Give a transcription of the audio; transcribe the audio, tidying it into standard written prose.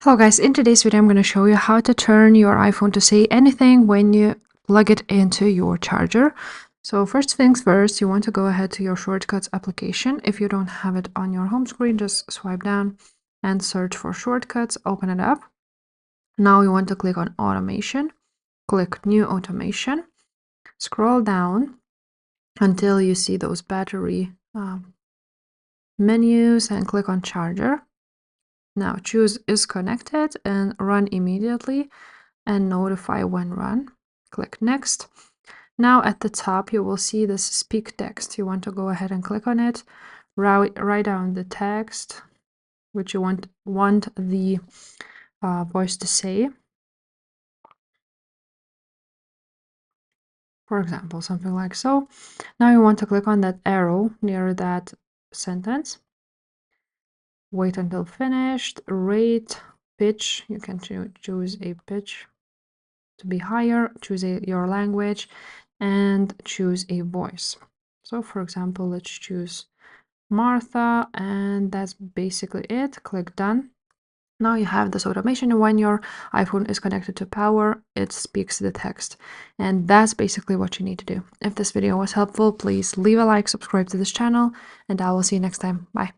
Hello guys, in today's video I'm going to show you how to turn your iPhone to say anything when you plug it into your charger. So first things first, you want to go ahead to your shortcuts application. If you don't have it on your home screen, just swipe down and search for shortcuts, open it up. Now you want to click on automation, click new automation, scroll down until you see those battery menus and click on charger. Now choose is connected and run immediately and notify when run. Click next. Now at the top you will see this speak text. You want to go ahead and click on it, write down the text which you want the voice to say. For example, something like so. Now you want to click on that arrow near that sentence. Wait until finished. Rate, pitch. You can choose a pitch to be higher, choose your language, and choose a voice. So for example, let's choose Martha, and that's basically it. Click done. Now you have this automation, and when your iPhone is connected to power, it speaks the text. And that's basically what you need to do. If this video was helpful, please leave a like, subscribe to this channel, and I will see you next time. Bye.